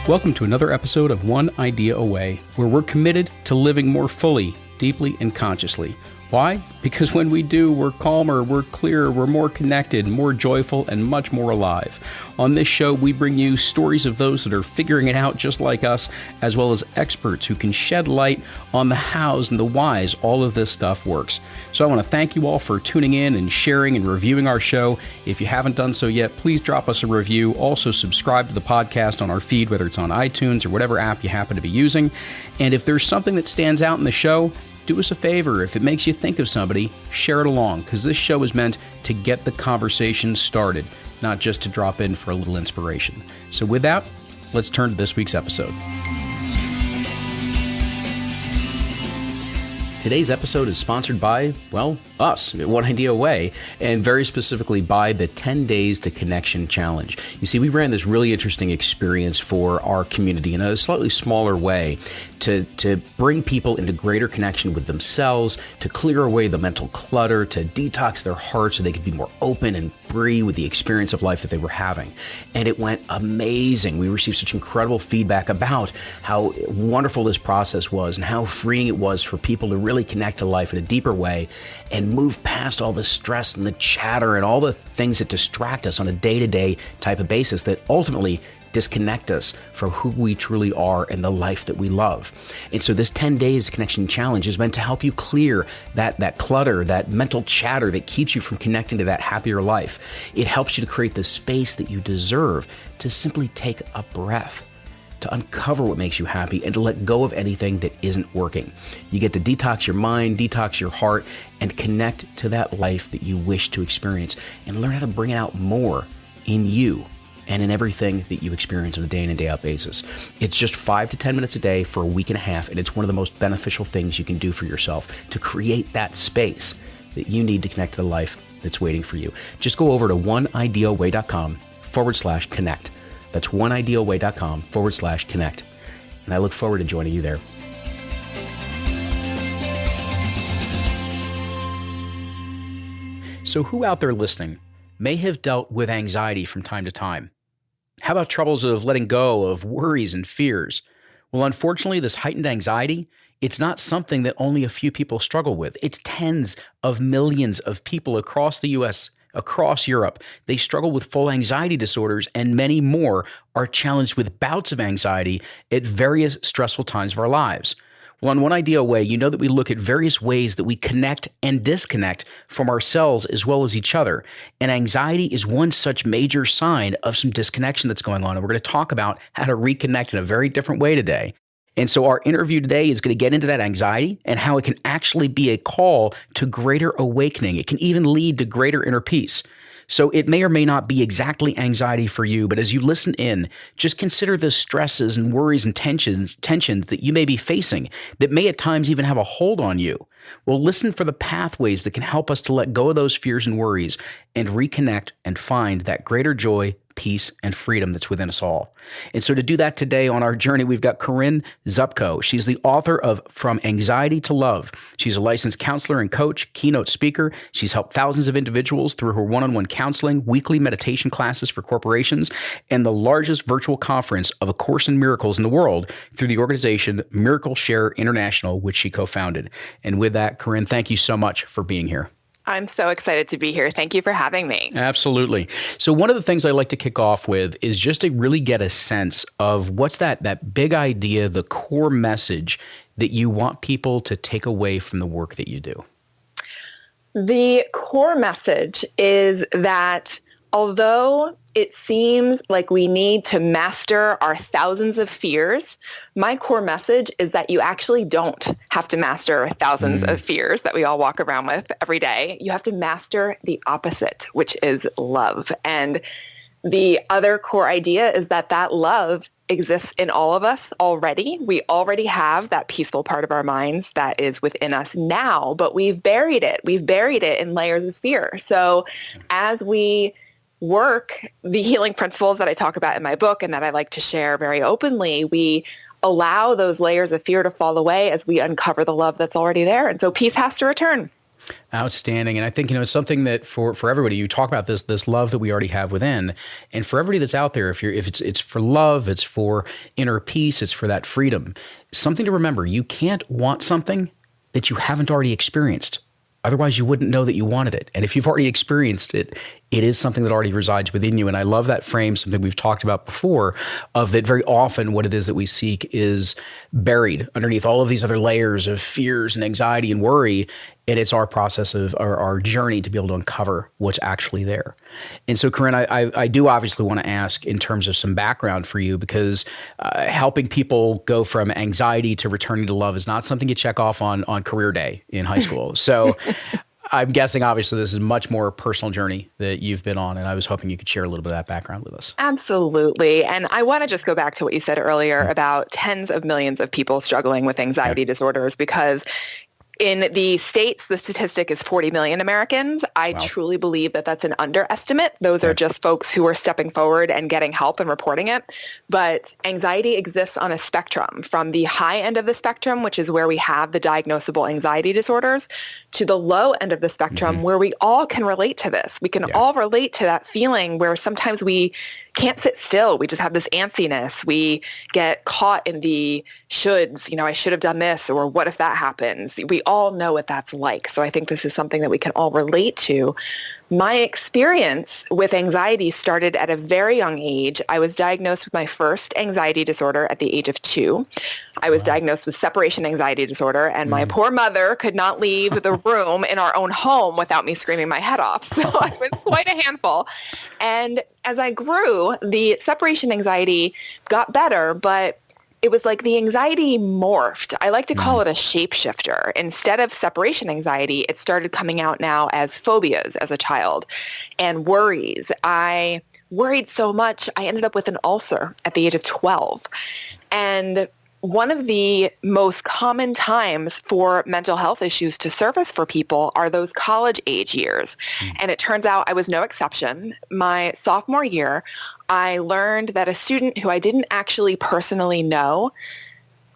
Welcome to another episode of One Idea Away, where we're committed to living more fully, deeply, and consciously. Why? Because when we do, we're calmer, we're clearer, we're more connected, more joyful, and much more alive. On this show, we bring you stories of those that are figuring it out just like us, as well as experts who can shed light on the hows and the whys all of this stuff works. So I want to thank you all for tuning in and sharing and reviewing our show. If you haven't done so yet, please drop us a review. Also, subscribe to the podcast on our feed, whether it's on iTunes or whatever app you happen to be using. And if there's something that stands out in the show, do us a favor. If it makes you think of somebody, share it along, because this show is meant to get the conversation started, not just to drop in for a little inspiration. So with that, let's turn to this week's episode. Today's episode is sponsored by, well, us, One Idea Away, and very specifically by the 10 Days to Connection Challenge. You see, we ran this really interesting experience for our community in a slightly smaller way to bring people into greater connection with themselves, to clear away the mental clutter, to detox their hearts so they could be more open and free with the experience of life that they were having. And it went amazing. We received such incredible feedback about how wonderful this process was and how freeing it was for people to really connect to life in a deeper way and move past all the stress and the chatter and all the things that distract us on a day-to-day type of basis that ultimately disconnect us from who we truly are and the life that we love. And so this 10 Days Connection Challenge is meant to help you clear that clutter, that mental chatter that keeps you from connecting to that happier life. It helps you to create the space that you deserve to simply take a breath, to uncover what makes you happy, and to let go of anything that isn't working. You get to detox your mind, detox your heart, and connect to that life that you wish to experience, and learn how to bring it out more in you and in everything that you experience on a day in and day out basis. It's just 5 to 10 minutes a day for a week and a half, and it's one of the most beneficial things you can do for yourself to create that space that you need to connect to the life that's waiting for you. Just go over to oneideaway.com/connect. That's oneideaway.com/connect. And I look forward to joining you there. So who out there listening may have dealt with anxiety from time to time? How about troubles of letting go of worries and fears? Well, unfortunately, this heightened anxiety, it's not something that only a few people struggle with. It's tens of millions of people across the U.S., across Europe. They struggle with full anxiety disorders, and many more are challenged with bouts of anxiety at various stressful times of our lives. Well, on One Idea Away, you know that we look at various ways that we connect and disconnect from ourselves as well as each other. And anxiety is one such major sign of some disconnection that's going on. And we're going to talk about how to reconnect in a very different way today. And so our interview today is going to get into that anxiety and how it can actually be a call to greater awakening. It can even lead to greater inner peace. So it may or may not be exactly anxiety for you, but as you listen in, just consider the stresses and worries and tensions that you may be facing that may at times even have a hold on you. Well, listen for the pathways that can help us to let go of those fears and worries and reconnect and find that greater joy, peace, and freedom that's within us all. And so to do that today on our journey, we've got Corinne Zupko. She's the author of From Anxiety to Love. She's a licensed counselor and coach, keynote speaker. She's helped thousands of individuals through her one-on-one counseling, weekly meditation classes for corporations, and the largest virtual conference of A Course in Miracles in the world through the organization Miracle Share International, which she co-founded. And with that, Corinne, thank you so much for being here. I'm so excited to be here. Thank you for having me. Absolutely. So one of the things I like to kick off with is just to really get a sense of what's that big idea, the core message that you want people to take away from the work that you do. The core message is that although it seems like we need to master our thousands of fears, my core message is that you actually don't have to master thousands of fears that we all walk around with every day. You have to master the opposite, which is love. And the other core idea is that love exists in all of us already. We already have that peaceful part of our minds that is within us now, but we've buried it. We've buried it in layers of fear. So as we work the healing principles that I talk about in my book and that I like to share very openly, we allow those layers of fear to fall away as we uncover the love that's already there. And so peace has to return. Outstanding. And I think, it's something that for everybody, you talk about this love that we already have within. And for everybody that's out there, if it's for love, it's for inner peace, it's for that freedom. Something to remember, you can't want something that you haven't already experienced. Otherwise, you wouldn't know that you wanted it. And if you've already experienced it, it is something that already resides within you. And I love that frame, something we've talked about before, of that very often what it is that we seek is buried underneath all of these other layers of fears and anxiety and worry. And it's our process of our journey to be able to uncover what's actually there. And so, Corinne, I do obviously want to ask in terms of some background for you, because helping people go from anxiety to returning to love is not something you check off on career day in high school. So I'm guessing, obviously, this is a much more personal journey that you've been on, and I was hoping you could share a little bit of that background with us. Absolutely. And I want to just go back to what you said earlier about tens of millions of people struggling with anxiety disorders, because in the States, the statistic is 40 million Americans. I truly believe that that's an underestimate. Those are just folks who are stepping forward and getting help and reporting it. But anxiety exists on a spectrum, from the high end of the spectrum, which is where we have the diagnosable anxiety disorders, to the low end of the spectrum, where we all can relate to this. We can all relate to that feeling where sometimes we can't sit still. We just have this antsiness. We get caught in the shoulds, I should have done this, or what if that happens? We all know what that's like. So I think this is something that we can all relate to. My experience with anxiety started at a very young age. I was diagnosed with my first anxiety disorder at the age of 2. I was diagnosed with separation anxiety disorder, and my poor mother could not leave the room in our own home without me screaming my head off. So I was quite a handful. And as I grew, the separation anxiety got better, but it was like the anxiety morphed. I like to call it a shapeshifter. Instead of separation anxiety, it started coming out now as phobias as a child and worries. I worried so much, I ended up with an ulcer at the age of 12. And one of the most common times for mental health issues to surface for people are those college age years. And it turns out I was no exception. My sophomore year, I learned that a student who I didn't actually personally know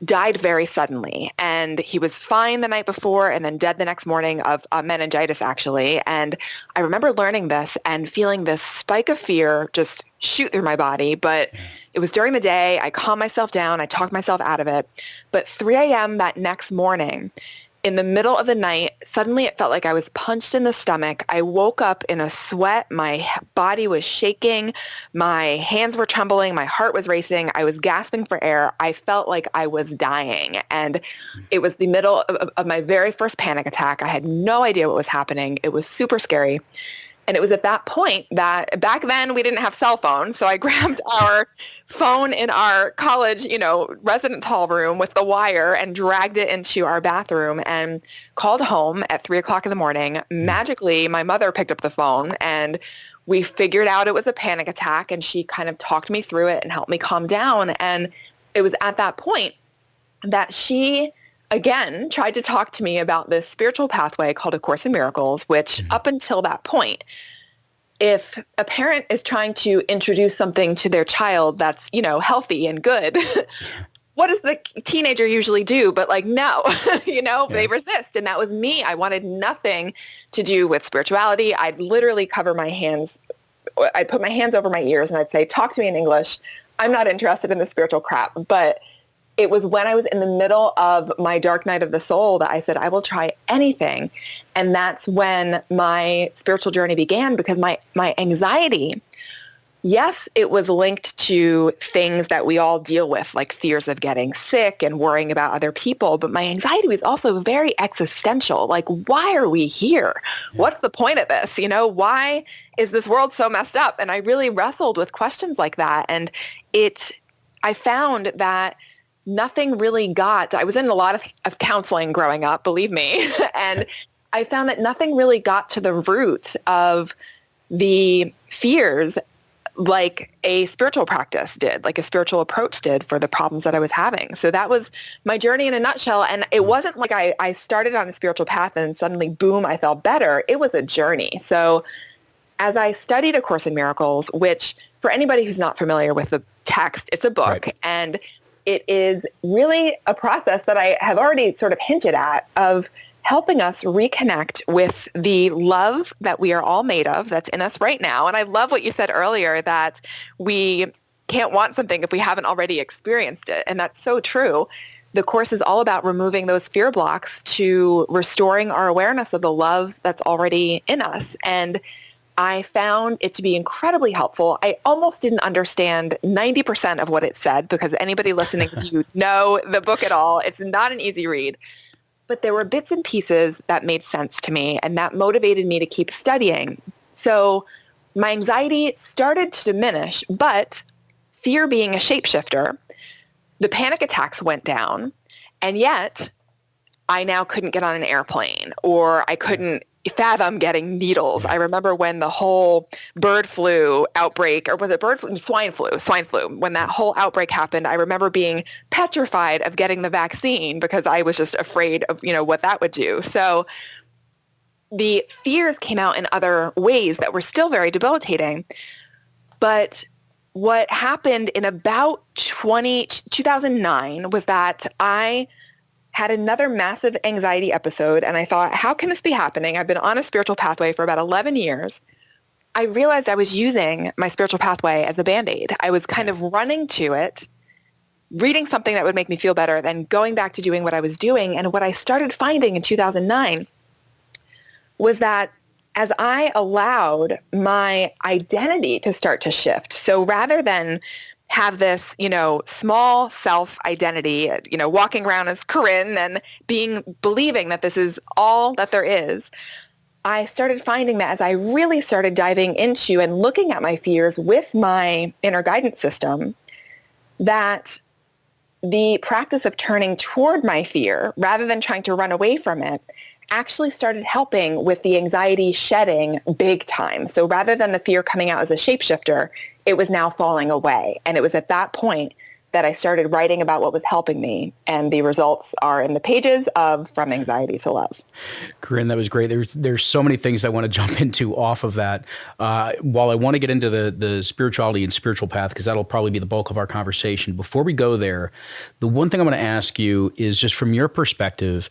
died very suddenly. And he was fine the night before and then dead the next morning of meningitis, actually. And I remember learning this and feeling this spike of fear just shoot through my body. But it was during the day. I calmed myself down. I talked myself out of it. But 3 a.m. that next morning, in the middle of the night, suddenly it felt like I was punched in the stomach. I woke up in a sweat. My body was shaking. My hands were trembling. My heart was racing. I was gasping for air. I felt like I was dying. And it was the middle of my very first panic attack. I had no idea what was happening. It was super scary. And it was at that point that back then we didn't have cell phones. So I grabbed our phone in our college, residence hall room with the wire and dragged it into our bathroom and called home at 3:00 in the morning. Magically, my mother picked up the phone and we figured out it was a panic attack, and she kind of talked me through it and helped me calm down. And it was at that point that she again tried to talk to me about this spiritual pathway called A Course in Miracles, which up until that point, if a parent is trying to introduce something to their child that's, healthy and good, what does the teenager usually do? But no, they resist. And that was me. I wanted nothing to do with spirituality. I'd literally cover my hands. I'd put my hands over my ears and I'd say, talk to me in English. I'm not interested in the spiritual crap. But it was when I was in the middle of my dark night of the soul that I said, I will try anything. And that's when my spiritual journey began, because my anxiety, yes, it was linked to things that we all deal with, like fears of getting sick and worrying about other people. But my anxiety was also very existential. Like, why are we here? What's the point of this? Why is this world so messed up? And I really wrestled with questions like that. And I found that nothing really I was in a lot of counseling growing up, believe me. And I found that nothing really got to the root of the fears like a spiritual practice did, like a spiritual approach did for the problems that I was having. So that was my journey in a nutshell. And it wasn't like I started on a spiritual path and suddenly, boom, I felt better. It was a journey. So as I studied A Course in Miracles, which for anybody who's not familiar with the text, it's a book. Right. And it is really a process that I have already sort of hinted at of helping us reconnect with the love that we are all made of that's in us right now. And I love what you said earlier, that we can't want something if we haven't already experienced it. And that's so true. The course is all about removing those fear blocks to restoring our awareness of the love that's already in us. And I found it to be incredibly helpful. I almost didn't understand 90% of what it said, because anybody listening to you know the book at all. It's not an easy read. But there were bits and pieces that made sense to me, and that motivated me to keep studying. So my anxiety started to diminish, but fear being a shapeshifter, the panic attacks went down, and yet I now couldn't get on an airplane, or I couldn't fathom getting needles. I remember when the whole bird flu outbreak, or was it bird flu? Swine flu. When that whole outbreak happened, I remember being petrified of getting the vaccine because I was just afraid of, what that would do. So the fears came out in other ways that were still very debilitating. But what happened in about 2009 was that I had another massive anxiety episode, and I thought, how can this be happening? I've been on a spiritual pathway for about 11 years. I realized I was using my spiritual pathway as a Band-Aid. I was kind of running to it, reading something that would make me feel better, then going back to doing what I was doing. And what I started finding in 2009 was that as I allowed my identity to start to shift, so rather than have this, small self identity, walking around as Corinne and believing that this is all that there is, I started finding that as I really started diving into and looking at my fears with my inner guidance system, that the practice of turning toward my fear rather than trying to run away from it actually started helping with the anxiety shedding big time. So rather than the fear coming out as a shapeshifter, it was now falling away. And it was at that point that I started writing about what was helping me. And the results are in the pages of From Anxiety to Love. Corinne, that was great. There's so many things I want to jump into off of that. While I want to get into the spirituality and spiritual path, because that'll probably be the bulk of our conversation, before we go there, the one thing I want to ask you is, just from your perspective,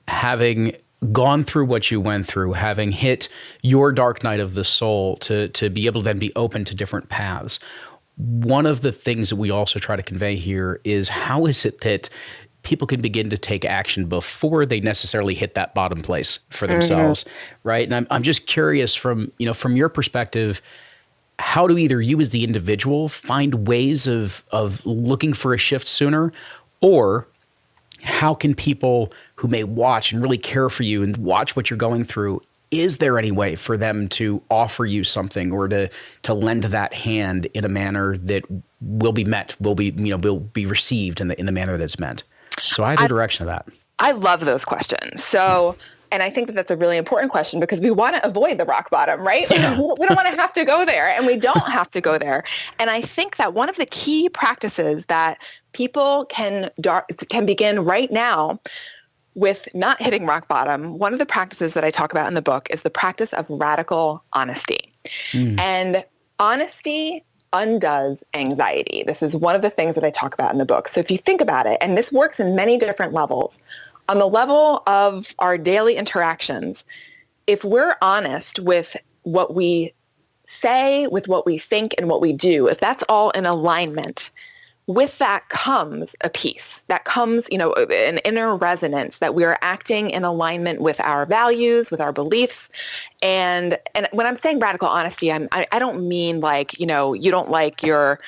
having gone through what you went through, having hit your dark night of the soul, to be able to then be open to different paths. One of the things that we also try to convey here is, how is it that people can begin to take action before they necessarily hit that bottom place for themselves, right? And I'm just curious, from your perspective, how do either you as the individual find ways of looking for a shift sooner, or how can people who may watch and really care for you and watch what you're going through, is there any way for them to offer you something, or to lend that hand in a manner that will be met, will be received in the manner that it's meant? So either direction of that. I love those questions. So, and I think that that's a really important question, because we want to avoid the rock bottom, right? Yeah. We don't want to have to go there, and we don't have to go there. And I think that one of the key practices that people can begin right now with not hitting rock bottom, one of the practices that I talk about in the book is the practice of radical honesty. And honesty undoes anxiety. This is one of the things that I talk about in the book. So if you think about it, and this works in many different levels, on the level of our daily interactions, if we're honest with what we say, with what we think, and what we do, if that's all in alignment, with that comes a peace. That comes, an inner resonance, that we are acting in alignment with our values, with our beliefs. And when I'm saying radical honesty, I don't mean like, you don't like your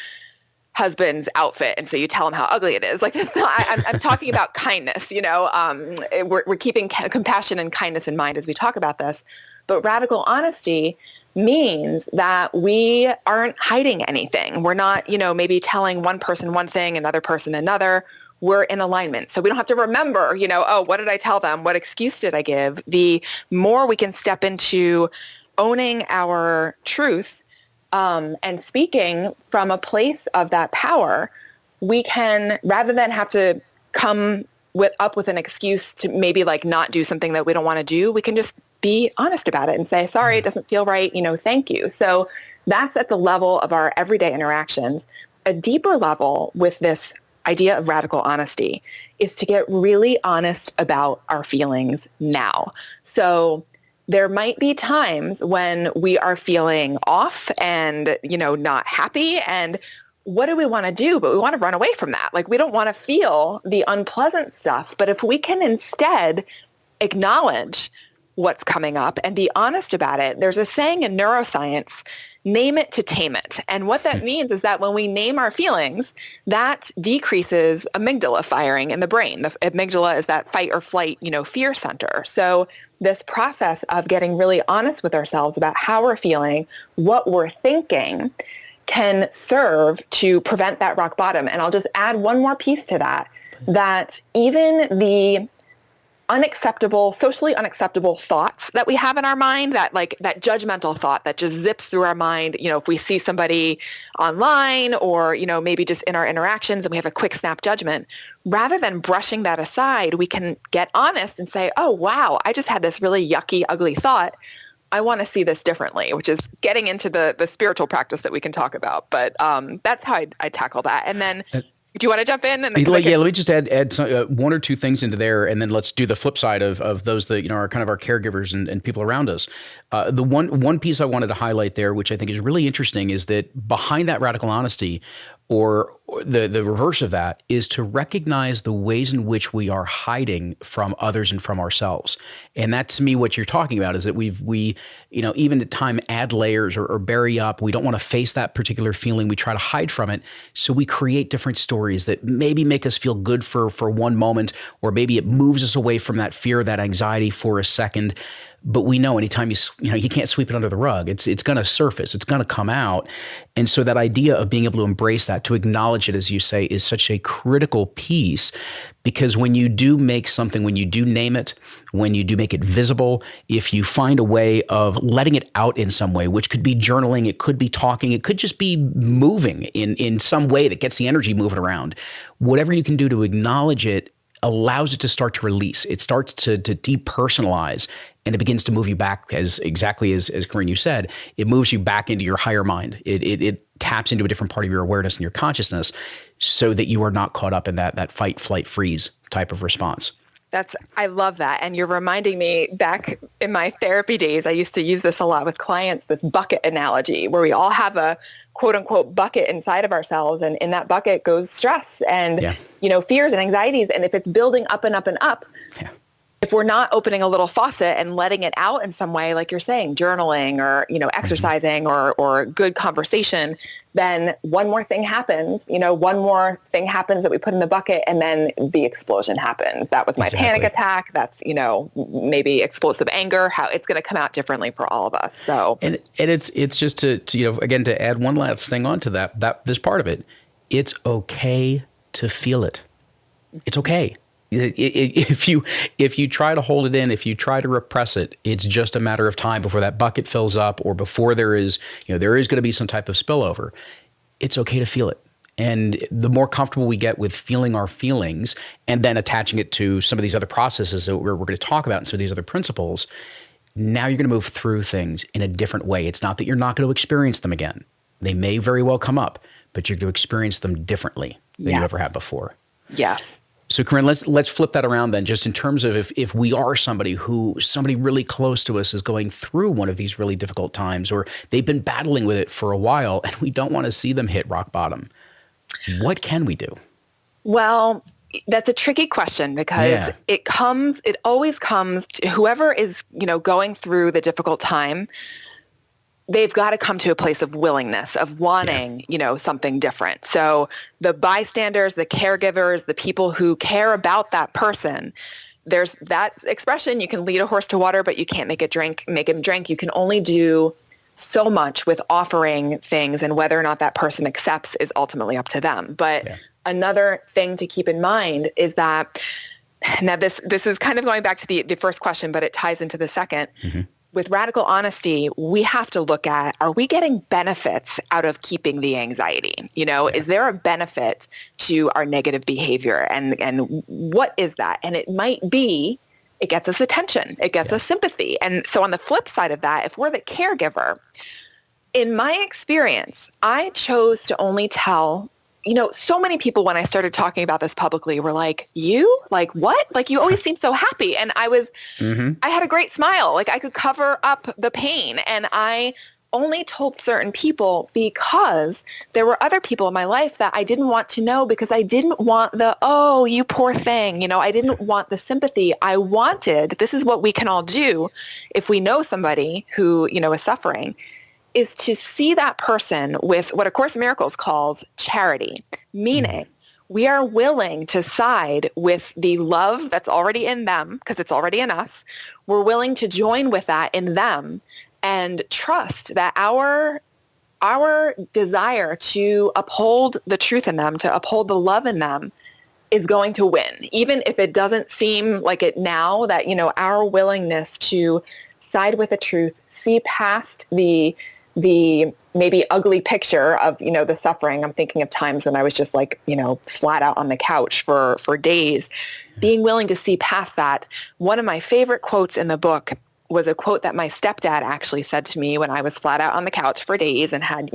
husband's outfit, and so you tell him how ugly it is. Like, that's not, I'm talking about kindness, we're keeping compassion and kindness in mind as we talk about this. But radical honesty means that we aren't hiding anything. We're not, maybe telling one person one thing, another person another. We're in alignment. So we don't have to remember, what did I tell them? What excuse did I give? The more we can step into owning our truth, and speaking from a place of that power, we can, rather than have to come up with an excuse to maybe like not do something that we don't want to do, we can just be honest about it and say, sorry, it doesn't feel right, thank you. So that's at the level of our everyday interactions. A deeper level with this idea of radical honesty is to get really honest about our feelings now. So there might be times when we are feeling off and, not happy. And what do we want to do? But we want to run away from that. Like, we don't want to feel the unpleasant stuff. But if we can instead acknowledge what's coming up and be honest about it, there's a saying in neuroscience, name it to tame it. And what that means is that when we name our feelings, that decreases amygdala firing in the brain. The amygdala is that fight or flight, fear center. So this process of getting really honest with ourselves about how we're feeling, what we're thinking, can serve to prevent that rock bottom. And I'll just add one more piece to that, that even the socially unacceptable thoughts that we have in our mind, that judgmental thought that just zips through our mind, if we see somebody online or, maybe just in our interactions and we have a quick snap judgment, rather than brushing that aside, we can get honest and say, oh, wow, I just had this really yucky, ugly thought. I want to see this differently, which is getting into the spiritual practice that we can talk about. But that's how I tackle that. And then do you want to jump in? And let me just add some, one or two things into there, and then let's do the flip side of those that are kind of our caregivers and people around us. The one piece I wanted to highlight there, which I think is really interesting, is that behind that radical honesty, or the reverse of that, is to recognize the ways in which we are hiding from others and from ourselves. And that's, to me, what you're talking about, is that we even at time add layers or bury up. We don't want to face that particular feeling. We try to hide from it. So we create different stories that maybe make us feel good for one moment, or maybe it moves us away from that fear, that anxiety for a second. But we know anytime you can't sweep it under the rug. It's going to surface. It's going to come out. And so that idea of being able to embrace that, to acknowledge it, as you say, is such a critical piece, because when you do make something, when you do name it, when you do make it visible, if you find a way of letting it out in some way, which could be journaling, it could be talking, it could just be moving in some way that gets the energy moving around, whatever you can do to acknowledge it allows it to start to release. It starts to depersonalize, and it begins to move you back, as Corinne, you said, it moves you back into your higher mind. It taps into a different part of your awareness and your consciousness, so that you are not caught up in that fight, flight, freeze type of response. I love that. And you're reminding me, back in my therapy days, I used to use this a lot with clients, this bucket analogy, where we all have a quote unquote bucket inside of ourselves. And in that bucket goes stress and, fears and anxieties. And if it's building up and up and up, if we're not opening a little faucet and letting it out in some way, like you're saying, journaling or, exercising or good conversation, then one more thing happens, one more thing happens that we put in the bucket, and then the explosion happens. That was my panic attack. That's, maybe explosive anger, how it's going to come out differently for all of us. So, and it's just to again, to add one last thing onto that this part of it, it's okay to feel it. It's okay. If you try to hold it in, if you try to repress it, it's just a matter of time before that bucket fills up, or before there is going to be some type of spillover. It's okay to feel it. And the more comfortable we get with feeling our feelings, and then attaching it to some of these other processes that we're going to talk about, and some of these other principles, now you're going to move through things in a different way. It's not that you're not going to experience them again. They may very well come up, but you're going to experience them differently than you ever have before. Yes. So Corinne, let's flip that around then, just in terms of if we are somebody really close to us is going through one of these really difficult times, or they've been battling with it for a while, and we don't want to see them hit rock bottom. What can we do? Well, that's a tricky question, because it always comes to whoever is, going through the difficult time. They've got to come to a place of willingness, of wanting, something different. So the bystanders, the caregivers, the people who care about that person, there's that expression, you can lead a horse to water, but you can't make him drink. You can only do so much with offering things, and whether or not that person accepts is ultimately up to them. But another thing to keep in mind is that, now this is kind of going back to the first question, but it ties into the second. Mm-hmm. With radical honesty, we have to look at, are we getting benefits out of keeping the anxiety? Is there a benefit to our negative behavior? And what is that? And it might be, it gets us attention. It gets us sympathy. And so on the flip side of that, if we're the caregiver, in my experience, I chose to only tell so many people when I started talking about this publicly were like, you? Like what? Like you always seem so happy. And I had a great smile. Like I could cover up the pain. And I only told certain people because there were other people in my life that I didn't want to know because I didn't want the, oh, you poor thing. I didn't want the sympathy. I wanted, this is what we can all do if we know somebody who, is suffering, is to see that person with what A Course in Miracles calls charity, meaning we are willing to side with the love that's already in them because it's already in us. We're willing to join with that in them and trust that our desire to uphold the truth in them, to uphold the love in them is going to win. Even if it doesn't seem like it now, that, our willingness to side with the truth, see past the maybe ugly picture of, the suffering. I'm thinking of times when I was just like, flat out on the couch for days, being willing to see past that. One of my favorite quotes in the book was a quote that my stepdad actually said to me when I was flat out on the couch for days and had,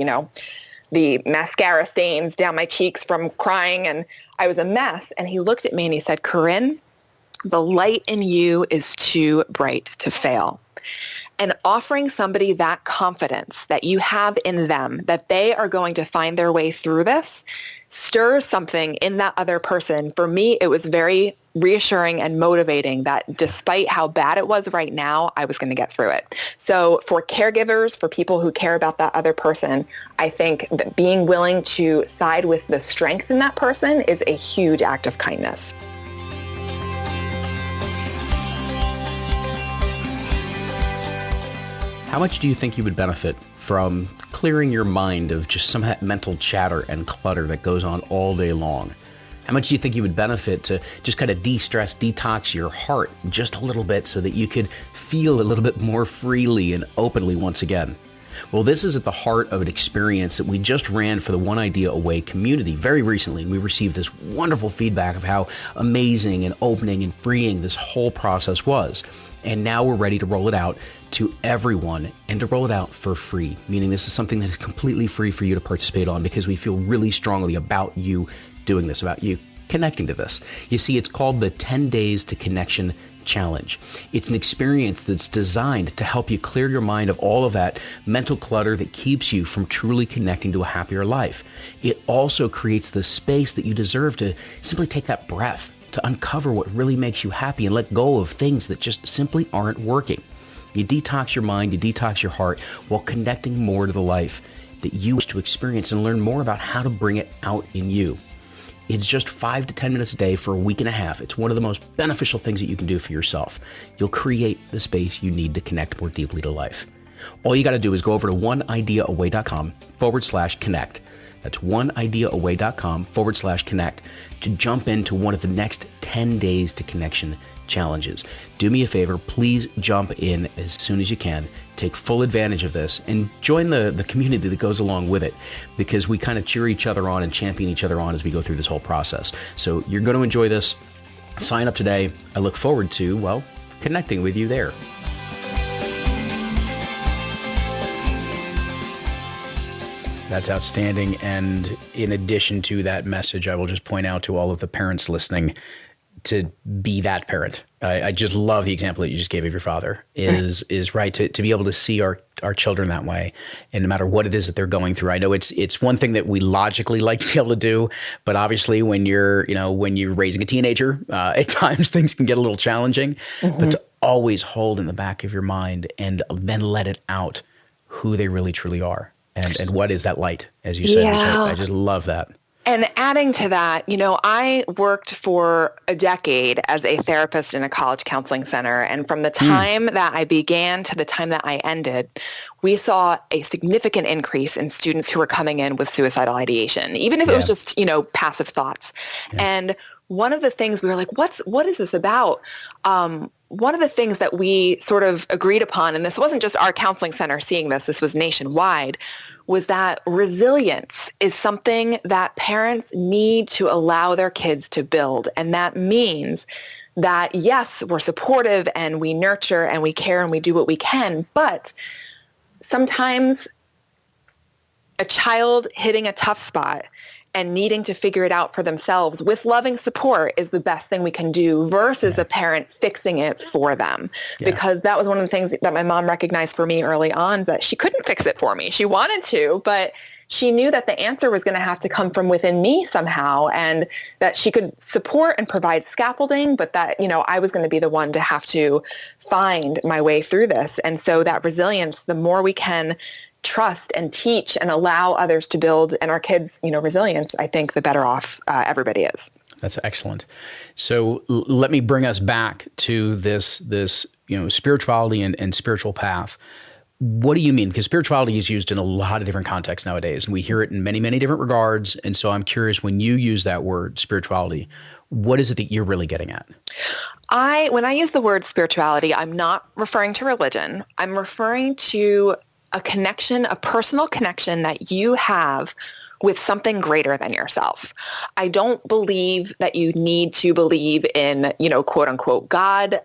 the mascara stains down my cheeks from crying and I was a mess. And he looked at me and he said, Corinne, the light in you is too bright to fail. And offering somebody that confidence that you have in them, that they are going to find their way through this, stirs something in that other person. For me, it was very reassuring and motivating that despite how bad it was right now, I was going to get through it. So for caregivers, for people who care about that other person, I think that being willing to side with the strength in that person is a huge act of kindness. How much do you think you would benefit from clearing your mind of just some of that mental chatter and clutter that goes on all day long? How much do you think you would benefit to just kind of de-stress, detox your heart just a little bit so that you could feel a little bit more freely and openly once again? Well, this is at the heart of an experience that we just ran for the One Idea Away community very recently, and we received this wonderful feedback of how amazing and opening and freeing this whole process was. And now we're ready to roll it out to everyone and to roll it out for free, meaning this is something that is completely free for you to participate on because we feel really strongly about you doing this, about you connecting to this. You see, it's called the 10 Days to Connection Challenge. It's an experience that's designed to help you clear your mind of all of that mental clutter that keeps you from truly connecting to a happier life. It also creates the space that you deserve to simply take that breath, to uncover what really makes you happy and let go of things that just simply aren't working. You detox your mind, you detox your heart while connecting more to the life that you wish to experience and learn more about how to bring it out in you. It's just 5 to 10 minutes a day for a week and a half. It's one of the most beneficial things that you can do for yourself. You'll create the space you need to connect more deeply to life. All you got to do is go over to oneideaaway.com/connect. That's oneideaaway.com/connect to jump into one of the next 10 Days to Connection challenges. Do me a favor, please jump in as soon as you can. Take full advantage of this and join the community that goes along with it, because we kind of cheer each other on and champion each other on as we go through this whole process. So you're going to enjoy this. Sign up today. I look forward to, connecting with you there. That's outstanding. And in addition to that message, I will just point out to all of the parents listening to be that parent. I just love the example that you just gave of your father is right to be able to see our children that way. And no matter what it is that they're going through, I know it's one thing that we logically like to be able to do, but obviously when you're raising a teenager, at times things can get a little challenging, but to always hold in the back of your mind and then let it out who they really truly are. And what is that light, as you said? Yeah. I just love that. And adding to that, I worked for a decade as a therapist in a college counseling center. And from the time that I began to the time that I ended, we saw a significant increase in students who were coming in with suicidal ideation, even if it was just, passive thoughts. Yeah. And one of the things we were like, what is this about? One of the things that we sort of agreed upon, and this wasn't just our counseling center seeing this was nationwide, was that resilience is something that parents need to allow their kids to build. And that means that, yes, we're supportive and we nurture and we care and we do what we can, but sometimes a child hitting a tough spot and needing to figure it out for themselves with loving support is the best thing we can do versus a parent fixing it for them. Yeah. Because that was one of the things that my mom recognized for me early on, that she couldn't fix it for me. She wanted to, but she knew that the answer was going to have to come from within me somehow, and that she could support and provide scaffolding, but that, I was going to be the one to have to find my way through this. And so that resilience, the more we can trust and teach and allow others to build, and our kids, resilience, I think the better off everybody is. That's excellent. So let me bring us back to this spirituality and spiritual path. What do you mean? Because spirituality is used in a lot of different contexts nowadays, and we hear it in many, many different regards. And so I'm curious, when you use that word spirituality, what is it that you're really getting at? When I use the word spirituality, I'm not referring to religion. I'm referring to a connection, a personal connection that you have with something greater than yourself. I don't believe that you need to believe in, quote unquote, God.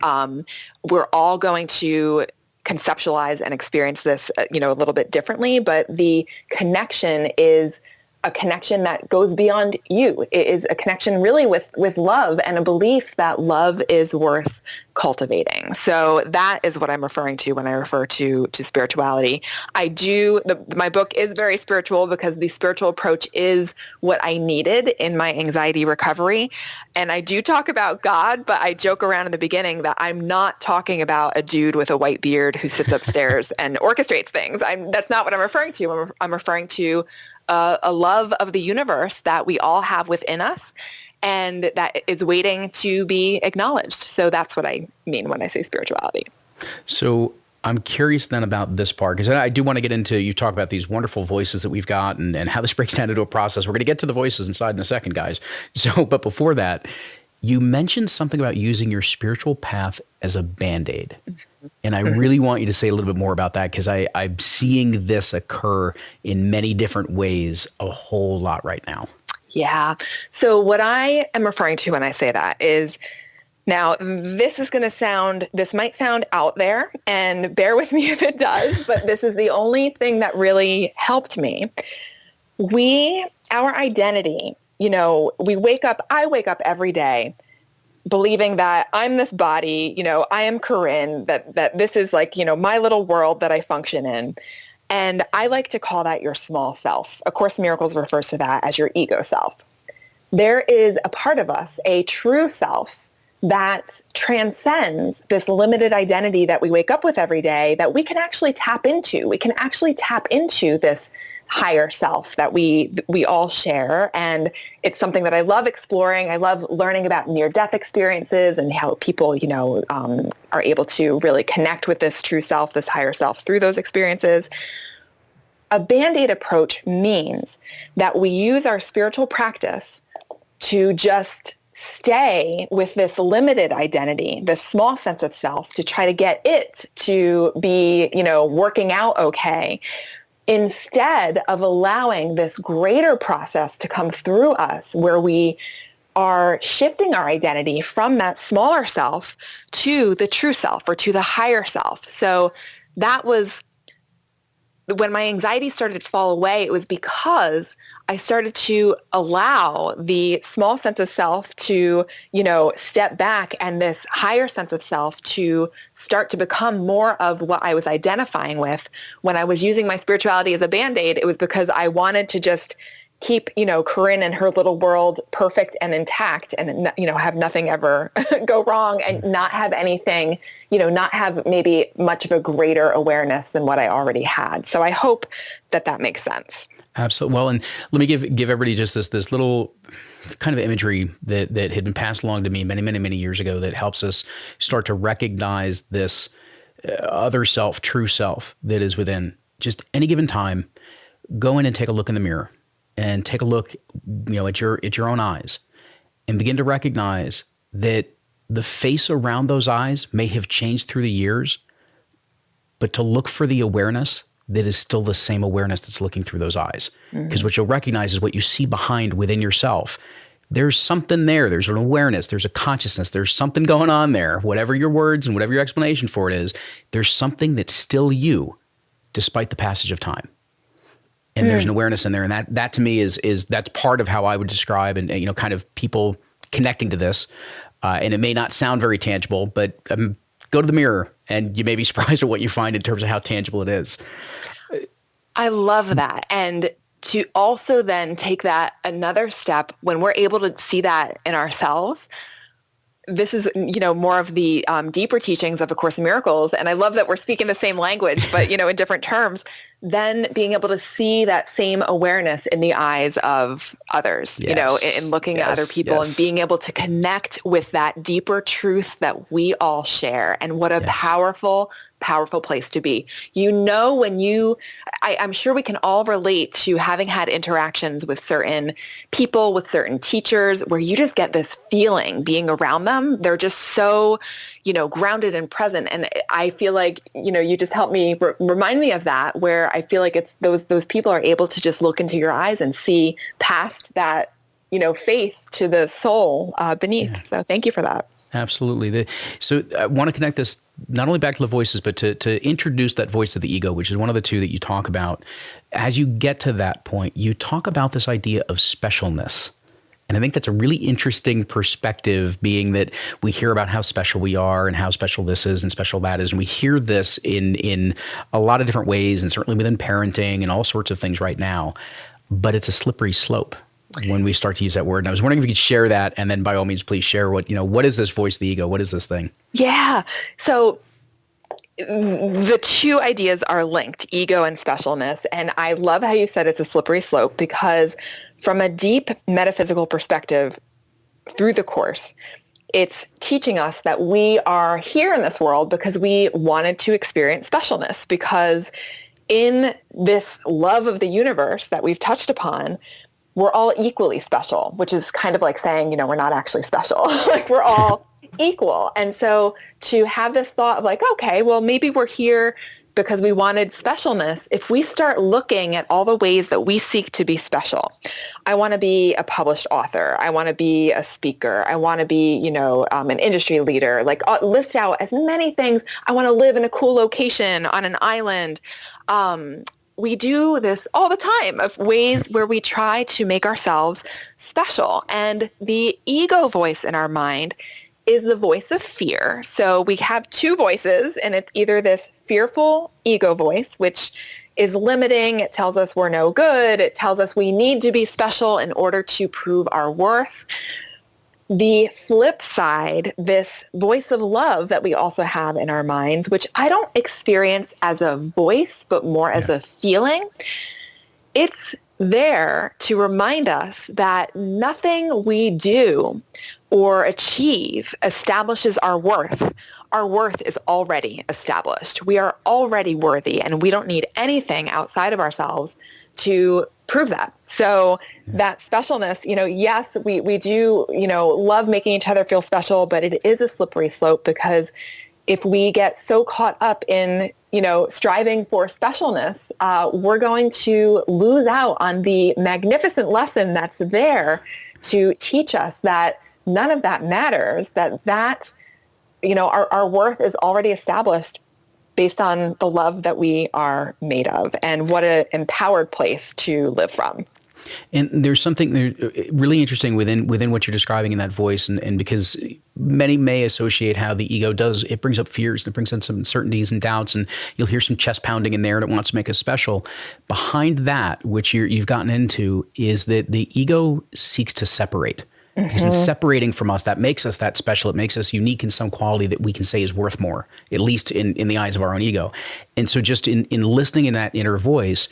We're all going to conceptualize and experience this, a little bit differently, but the connection is a connection that goes beyond you. It is a connection really with love, and a belief that love is worth cultivating. So that is what I'm referring to when I refer to spirituality. My book is very spiritual because the spiritual approach is what I needed in my anxiety recovery. And I do talk about God, but I joke around in the beginning that I'm not talking about a dude with a white beard who sits upstairs and orchestrates things. That's not what I'm referring to. I'm referring to a love of the universe that we all have within us, and that is waiting to be acknowledged. So that's what I mean when I say spirituality. So I'm curious then about this part, because I do want to get into, you talk about these wonderful voices that we've got and how this breaks down into a process. We're going to get to the voices inside in a second, guys. But before that, you mentioned something about using your spiritual path as a Band-Aid. And I really want you to say a little bit more about that, because I'm seeing this occur in many different ways a whole lot right now. Yeah. So what I am referring to when I say that is, now this might sound out there, and bear with me if it does, but this is the only thing that really helped me. Our identity, I wake up every day believing that I'm this body, I am Corinne, that this is like, my little world that I function in. And I like to call that your small self. A Course in Miracles refers to that as your ego self. There is a part of us, a true self, that transcends this limited identity that we wake up with every day, that we can actually tap into. We can actually tap into this higher self that we all share. And it's something that I love exploring. I love learning about near-death experiences and how people, are able to really connect with this true self, this higher self through those experiences. A Band-Aid approach means that we use our spiritual practice to just stay with this limited identity, this small sense of self, to try to get it to be, working out okay, instead of allowing this greater process to come through us, where we are shifting our identity from that smaller self to the true self, or to the higher self. So that was when my anxiety started to fall away. It was because I started to allow the small sense of self to, step back, and this higher sense of self to start to become more of what I was identifying with. When I was using my spirituality as a Band-Aid, it was because I wanted to just keep, Corinne and her little world perfect and intact, and, have nothing ever go wrong, and not have anything, not have maybe much of a greater awareness than what I already had. So I hope that makes sense. Absolutely. Well, and let me give everybody just this little kind of imagery that had been passed along to me many, many, many years ago, that helps us start to recognize this other self, true self that is within. Just any given time, go in and take a look in the mirror, and take a look, at your own eyes, and begin to recognize that the face around those eyes may have changed through the years, but to look for the awareness that is still the same awareness that's looking through those eyes. Because what you'll recognize is what you see behind within yourself. There's something there. There's an awareness. There's a consciousness. There's something going on there. Whatever your words and whatever your explanation for it is, there's something that's still you, despite the passage of time. And there's an awareness in there. And that to me that's part of how I would describe and, kind of people connecting to this. And it may not sound very tangible, but go to the mirror and you may be surprised at what you find in terms of how tangible it is. I love that. And to also then take that another step when we're able to see that in ourselves. This is, more of the deeper teachings of A Course in Miracles. And I love that we're speaking the same language, but, in different terms. Then being able to see that same awareness in the eyes of others, Yes. In looking at Yes. other people Yes. and being able to connect with that deeper truth that we all share. And what a powerful place to be. When I'm sure we can all relate to having had interactions with certain people, with certain teachers, where you just get this feeling being around them. They're just so, grounded and present. And I feel like, you just helped me remind me of that, where I feel like it's those people are able to just look into your eyes and see past that, faith to the soul beneath. Yeah. So thank you for that. Absolutely. So I want to connect this not only back to the voices, but to introduce that voice of the ego, which is one of the two that you talk about. As you get to that point, you talk about this idea of specialness. And I think that's a really interesting perspective, being that we hear about how special we are and how special this is and special that is. And we hear this in a lot of different ways, and certainly within parenting and all sorts of things right now. But it's a slippery slope when we start to use that word. And I was wondering if you could share that, and then by all means, please share what is this voice of the ego? What is this thing? Yeah. So the two ideas are linked, ego and specialness. And I love how you said it's a slippery slope, because from a deep metaphysical perspective, through the Course, it's teaching us that we are here in this world because we wanted to experience specialness, because in this love of the universe that we've touched upon, we're all equally special, which is kind of like saying, we're not actually special. Like, we're all equal. And so to have this thought of like, okay, well, maybe we're here because we wanted specialness. If we start looking at all the ways that we seek to be special, I want to be a published author. I want to be a speaker. I want to be, an industry leader, like list out as many things. I want to live in a cool location on an island. We do this all the time, of ways where we try to make ourselves special. And the ego voice in our mind is the voice of fear. So we have two voices, and it's either this fearful ego voice, which is limiting. It tells us we're no good. It tells us we need to be special in order to prove our worth. The flip side, this voice of love that we also have in our minds, which I don't experience as a voice, but more as a feeling. It's there to remind us that nothing we do or achieve establishes our worth. Our worth is already established. We are already worthy, and we don't need anything outside of ourselves to prove that. So that specialness, yes, we do, love making each other feel special, but it is a slippery slope, because if we get so caught up in, striving for specialness, we're going to lose out on the magnificent lesson that's there to teach us that none of that matters, that our worth is already established based on the love that we are made of, and what an empowered place to live from. And there's something really interesting within what you're describing in that voice, and because many may associate how the ego it brings up fears, it brings in some uncertainties and doubts, and you'll hear some chest pounding in there, and it wants to make us special. Behind that, which you've gotten into, is that the ego seeks to separate. Because in separating from us, that makes us that special. It makes us unique in some quality that we can say is worth more, at least in the eyes of our own ego. And so just in listening in that inner voice,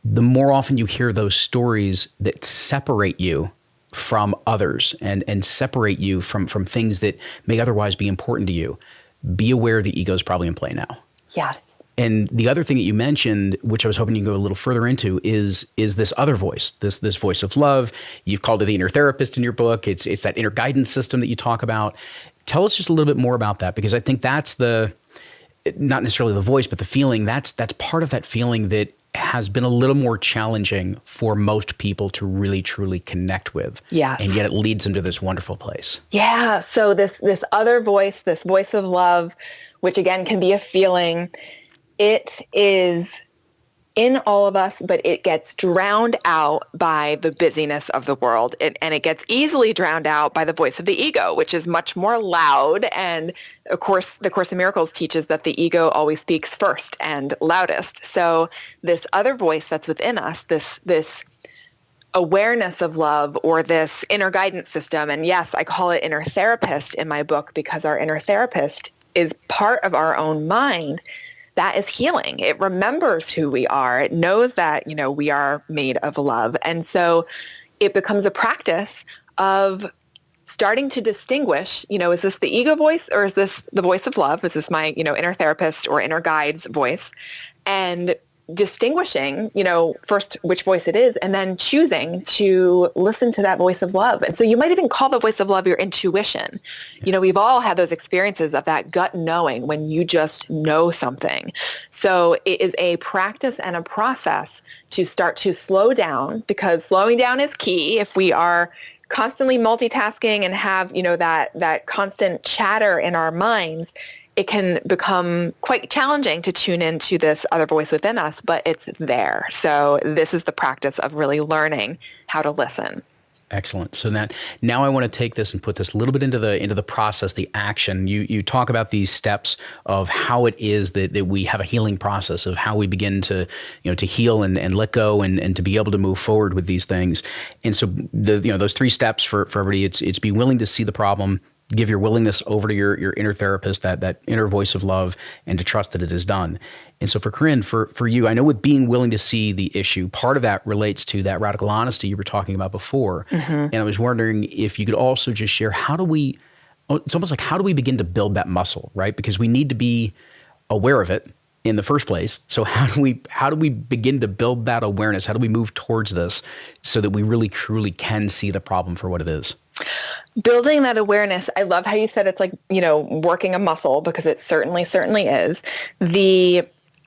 the more often you hear those stories that separate you from others and separate you from things that may otherwise be important to you, be aware the ego is probably in play now. Yes. And the other thing that you mentioned, which I was hoping you could go a little further into, is this other voice, this voice of love. You've called it the inner therapist in your book. It's that inner guidance system that you talk about. Tell us just a little bit more about that, because I think that's not necessarily the voice, but the feeling. That's part of that feeling that has been a little more challenging for most people to really truly connect with. Yes. And yet it leads them to this wonderful place. Yeah. So this other voice, this voice of love, which again can be a feeling, it is in all of us, but it gets drowned out by the busyness of the world. And it gets easily drowned out by the voice of the ego, which is much more loud. And of course, the Course in Miracles teaches that the ego always speaks first and loudest. So this other voice that's within us, this awareness of love, or this inner guidance system. And yes, I call it inner therapist in my book, because our inner therapist is part of our own mind that is healing. It remembers who we are. It knows that, we are made of love. And so it becomes a practice of starting to distinguish, is this the ego voice, or is this the voice of love? Is this my, inner therapist or inner guide's voice? And distinguishing, first which voice it is, and then choosing to listen to that voice of love. And so you might even call the voice of love your intuition. We've all had those experiences of that gut knowing when you just know something. So it is a practice and a process to start to slow down, because slowing down is key. If we are constantly multitasking and have, that constant chatter in our minds, it can become quite challenging to tune into this other voice within us, but it's there. So this is the practice of really learning how to listen. Excellent. So now I want to take this and put this a little bit into the process, the action. You talk about these steps of how it is that we have a healing process of how we begin to heal and let go and to be able to move forward with these things. And so those 3 steps for everybody, it's be willing to see the problem, give your willingness over to your inner therapist, that inner voice of love, and to trust that it is done. And so for Corinne, for you, I know with being willing to see the issue, part of that relates to that radical honesty you were talking about before. Mm-hmm. And I was wondering if you could also just share, how do we begin to build that muscle, right? Because we need to be aware of it in the first place. So how do we begin to build that awareness? How do we move towards this so that we really truly can see the problem for what it is? Building that awareness, I love how you said it's like, working a muscle, because it certainly is.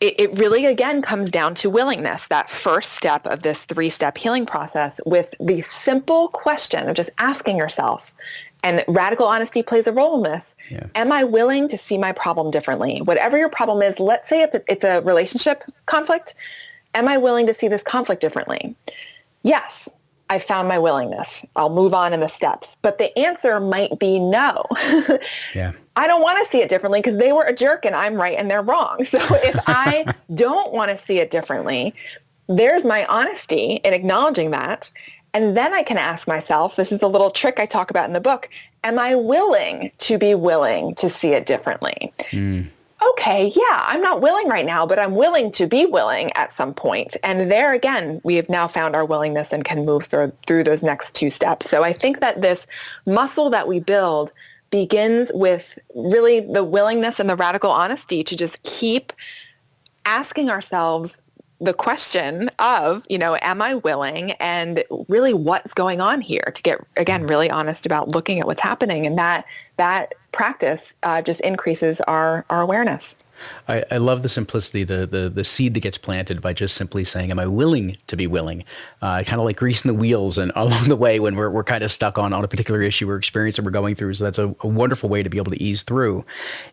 It really, again, comes down to willingness, that first step of this 3-step healing process, with the simple question of just asking yourself, and radical honesty plays a role in this. Yeah. Am I willing to see my problem differently? Whatever your problem is, let's say it's a relationship conflict. Am I willing to see this conflict differently? Yes. I found my willingness. I'll move on in the steps. But the answer might be no. Yeah. I don't want to see it differently because they were a jerk and I'm right and they're wrong. So if I don't want to see it differently, there's my honesty in acknowledging that. And then I can ask myself, this is a little trick I talk about in the book, am I willing to see it differently? Mm. Okay, yeah, I'm not willing right now, but I'm willing to be willing at some point. And there again, we have now found our willingness and can move through those next 2 steps. So I think that this muscle that we build begins with really the willingness and the radical honesty to just keep asking ourselves the question of, am I willing, and really what's going on here, to get, again, really honest about looking at what's happening. And that practice just increases our awareness. I love the simplicity, the seed that gets planted by just simply saying, am I willing to be willing? Kind of like greasing the wheels and along the way when we're kind of stuck on a particular issue or experience that we're going through. So that's a wonderful way to be able to ease through.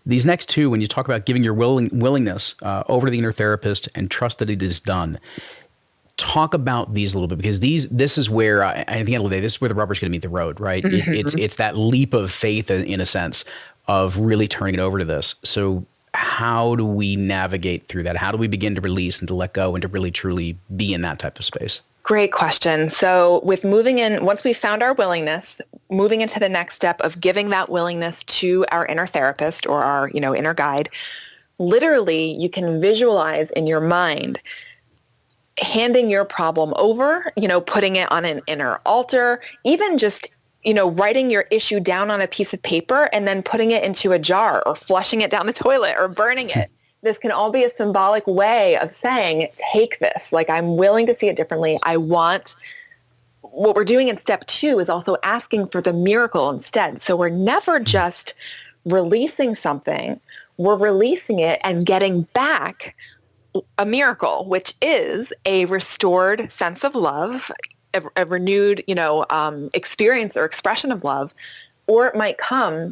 These next 2, when you talk about giving your willingness over to the inner therapist and trust that it is done, talk about these a little bit, because this is where, at the end of the day, this is where the rubber's going to meet the road, right? Mm-hmm. It's that leap of faith, in a sense, of really turning it over to this. So how do we navigate through that? How do we begin to release and to let go and to really truly be in that type of space? Great question. So with moving in, once we found our willingness, moving into the next step of giving that willingness to our inner therapist or our, inner guide, literally you can visualize in your mind handing your problem over, putting it on an inner altar, even just writing your issue down on a piece of paper and then putting it into a jar or flushing it down the toilet or burning it. This can all be a symbolic way of saying, take this, like I'm willing to see it differently. What we're doing in step 2 is also asking for the miracle instead. So we're never just releasing something, we're releasing it and getting back a miracle, which is a restored sense of love, a renewed, experience or expression of love, or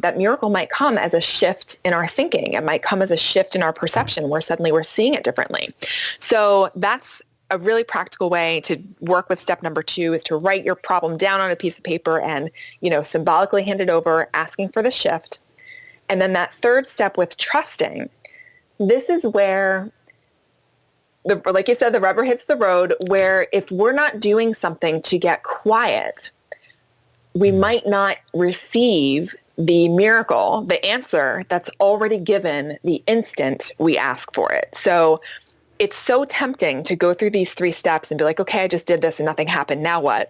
that miracle might come as a shift in our thinking. It might come as a shift in our perception where suddenly we're seeing it differently. So that's a really practical way to work with step number 2, is to write your problem down on a piece of paper and, symbolically hand it over, asking for the shift. And then that third step with trusting, this is where, like you said, the rubber hits the road, where if we're not doing something to get quiet, we might not receive the miracle, the answer that's already given the instant we ask for it. So it's so tempting to go through these 3 steps and be like, okay, I just did this and nothing happened. Now what?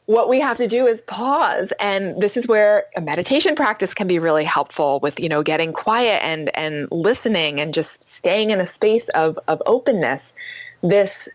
What we have to do is pause. And this is where a meditation practice can be really helpful with, getting quiet and listening and just staying in a space of openness. This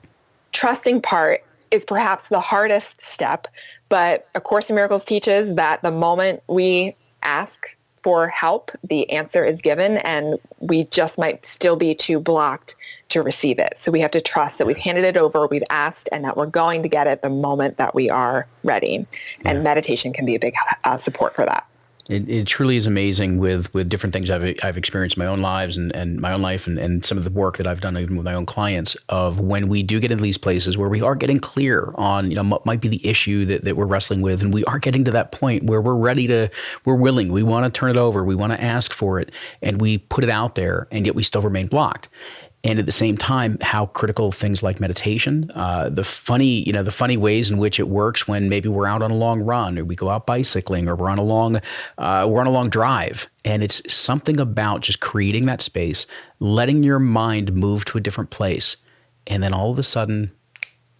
trusting part is perhaps the hardest step, but A Course in Miracles teaches that the moment we ask for help, the answer is given, and we just might still be too blocked to receive it. So we have to trust that we've handed it over, we've asked, and that we're going to get it the moment that we are ready. And meditation can be a big support for that. It truly is amazing with different things I've experienced in my own lives and my own life and some of the work that I've done even with my own clients, of when we do get into these places where we are getting clear on, what might be the issue that we're wrestling with. And we are getting to that point where we're willing, we want to turn it over, we want to ask for it, and we put it out there, and yet we still remain blocked. And at the same time, how critical things like meditation, the funny ways in which it works when maybe we're out on a long run, or we go out bicycling, or we're on a long drive. And it's something about just creating that space, letting your mind move to a different place, and then all of a sudden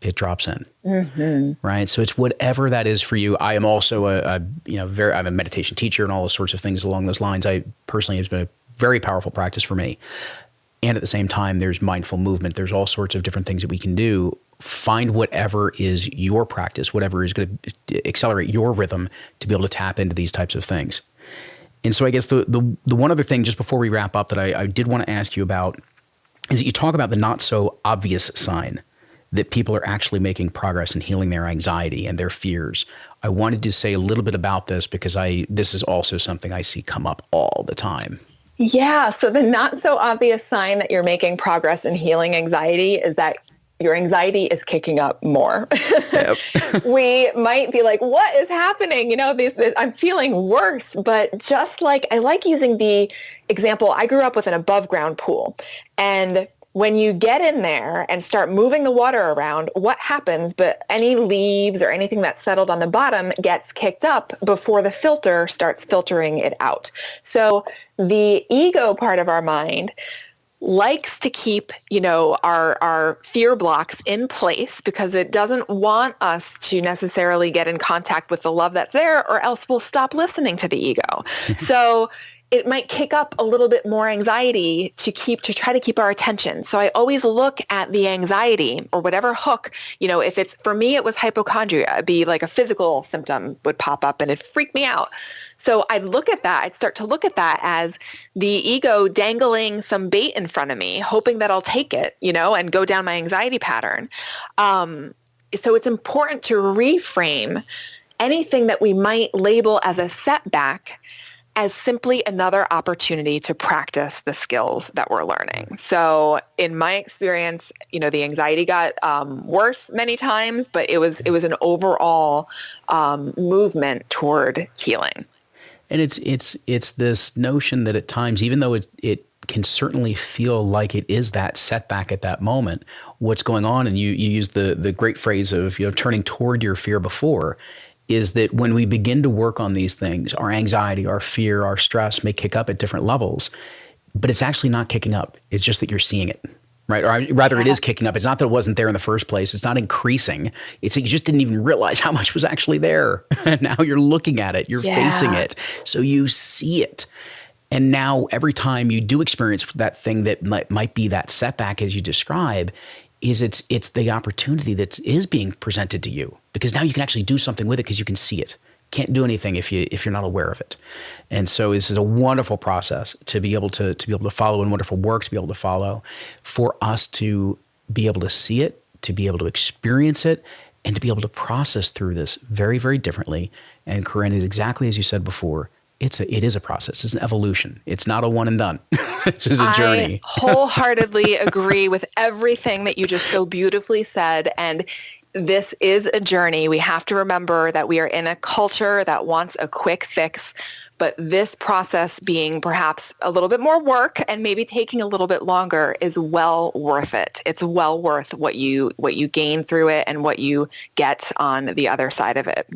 it drops in. Mm-hmm. Right. So it's whatever that is for you. I am also I'm a meditation teacher and all those sorts of things along those lines. I personally, it's been a very powerful practice for me. And at the same time, there's mindful movement. There's all sorts of different things that we can do. Find whatever is your practice, whatever is going to accelerate your rhythm to be able to tap into these types of things. And so I guess the one other thing, just before we wrap up, that I did want to ask you about is that you talk about the not so obvious sign that people are actually making progress in healing their anxiety and their fears. I wanted to say a little bit about this because this is also something I see come up all the time. Yeah. So the not so obvious sign that you're making progress in healing anxiety is that your anxiety is kicking up more. Yep. We might be like, what is happening? I'm feeling worse. But just like, I like using the example, I grew up with an above ground pool. And when you get in there and start moving the water around, what happens? But any leaves or anything that's settled on the bottom gets kicked up before the filter starts filtering it out. So the ego part of our mind likes to keep, our fear blocks in place because it doesn't want us to necessarily get in contact with the love that's there, or else we'll stop listening to the ego. So it might kick up a little bit more anxiety to try to keep our attention. So I always look at the anxiety or whatever hook, if it's, for me, it was hypochondria. It'd be like a physical symptom would pop up and it'd freak me out. So I'd start to look at that as the ego dangling some bait in front of me, hoping that I'll take it, and go down my anxiety pattern. So it's important to reframe anything that we might label as a setback as simply another opportunity to practice the skills that we're learning. So in my experience, the anxiety got worse many times, but it was an overall movement toward healing. And it's this notion that at times, even though it can certainly feel like it is that setback at that moment, what's going on, and you use the great phrase of turning toward your fear before, is that when we begin to work on these things, our anxiety, our fear, our stress may kick up at different levels, but it's actually not kicking up. It's just that you're seeing it, right? Or rather, it is kicking up. It's not that it wasn't there in the first place. It's not increasing. It's that you just didn't even realize how much was actually there. And now you're looking at it. You're facing it. So you see it. And now every time you do experience that thing that might be that setback as you describe, it's the opportunity that is being presented to you, because now you can actually do something with it because you can see it. Can't do anything if you're not aware of it. And so this is a wonderful process to be able to follow, and wonderful work to be able to follow, for us to be able to see it, to be able to experience it, and to be able to process through this very, very differently. And Corinne, is exactly as you said before, it is a process. It's an evolution. It's not a one and done. It's just a journey. I wholeheartedly agree with everything that you just so beautifully said. And this is a journey. We have to remember that we are in a culture that wants a quick fix, but this process being perhaps a little bit more work and maybe taking a little bit longer is well worth it. It's well worth what you gain through it and what you get on the other side of it.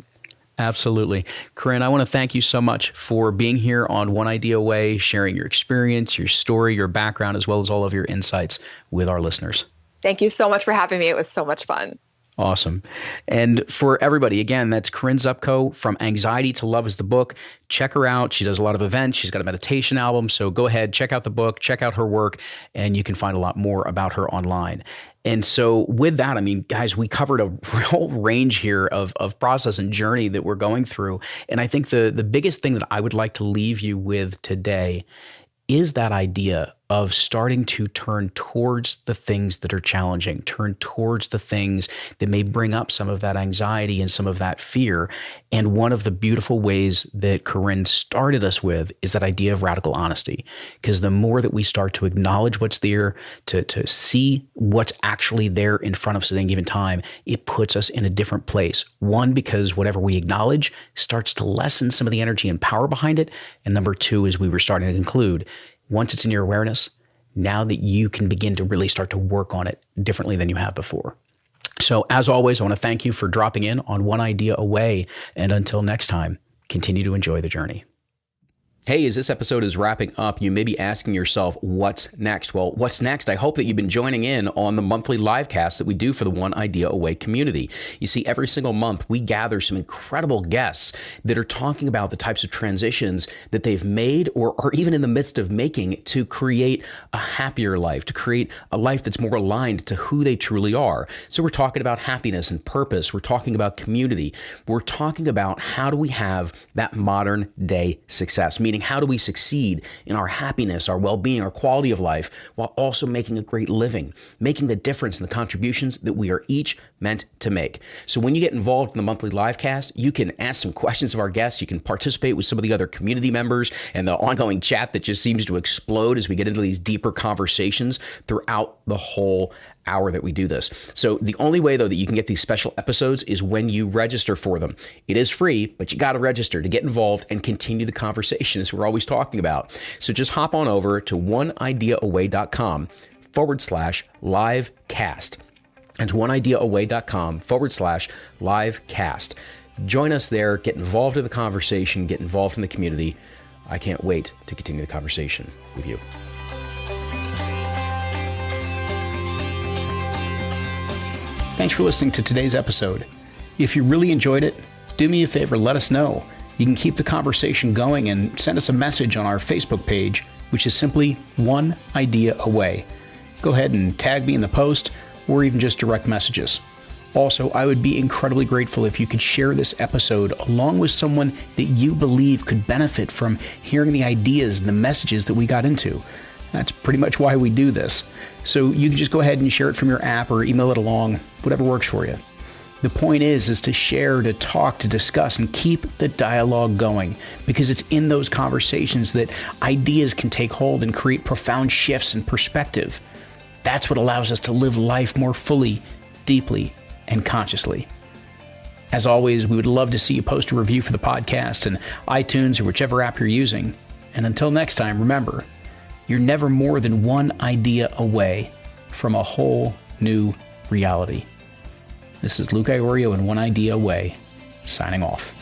Absolutely. Corinne, I want to thank you so much for being here on One Idea Away, sharing your experience, your story, your background, as well as all of your insights with our listeners. Thank you so much for having me. It was so much fun. Awesome. And for everybody, again, that's Corinne Zupko, From Anxiety to Love is the book. Check her out. She does a lot of events. She's got a meditation album. So go ahead, check out the book, check out her work, and you can find a lot more about her online. And so with that, I mean, guys, we covered a whole range here of process and journey that we're going through. And I think the biggest thing that I would like to leave you with today is that idea of starting to turn towards the things that are challenging, turn towards the things that may bring up some of that anxiety and some of that fear. And one of the beautiful ways that Corinne started us with is that idea of radical honesty. Because the more that we start to acknowledge what's there, to see what's actually there in front of us at any given time, it puts us in a different place. One, because whatever we acknowledge starts to lessen some of the energy and power behind it. And number two, as we were starting to conclude, once it's in your awareness, now that you can begin to really start to work on it differently than you have before. So as always, I want to thank you for dropping in on One Idea Away. And until next time, continue to enjoy the journey. Hey, as this episode is wrapping up, you may be asking yourself, what's next? Well, what's next? I hope that you've been joining in on the monthly live cast that we do for the One Idea Away community. You see, every single month, we gather some incredible guests that are talking about the types of transitions that they've made or are even in the midst of making to create a happier life, to create a life that's more aligned to who they truly are. So we're talking about happiness and purpose. We're talking about community. We're talking about how do we have that modern day success, meaning how do we succeed in our happiness, our well-being, our quality of life, while also making a great living, making the difference in the contributions that we are each meant to make. So when you get involved in the monthly live cast, you can ask some questions of our guests. You can participate with some of the other community members and the ongoing chat that just seems to explode as we get into these deeper conversations throughout the whole hour that we do this. So the only way, though, that you can get these special episodes is when you register for them. It is free, but you got to register to get involved and continue the conversation as we're always talking about. So just hop on over to oneideaaway.com/livecast. And oneideaaway.com/livecast. Join us there, get involved in the conversation, get involved in the community. I can't wait to continue the conversation with you. Thanks for listening to today's episode. If you really enjoyed it, do me a favor, let us know. You can keep the conversation going and send us a message on our Facebook page, which is simply One Idea Away. Go ahead and tag me in the post or even just direct messages. Also, I would be incredibly grateful if you could share this episode along with someone that you believe could benefit from hearing the ideas and the messages that we got into. That's pretty much why we do this. So you can just go ahead and share it from your app or email it along, whatever works for you. The point is to share, to talk, to discuss, and keep the dialogue going, because it's in those conversations that ideas can take hold and create profound shifts in perspective. That's what allows us to live life more fully, deeply, and consciously. As always, we would love to see you post a review for the podcast in iTunes or whichever app you're using. And until next time, remember, you're never more than one idea away from a whole new reality. This is Luke Iorio and One Idea Away, signing off.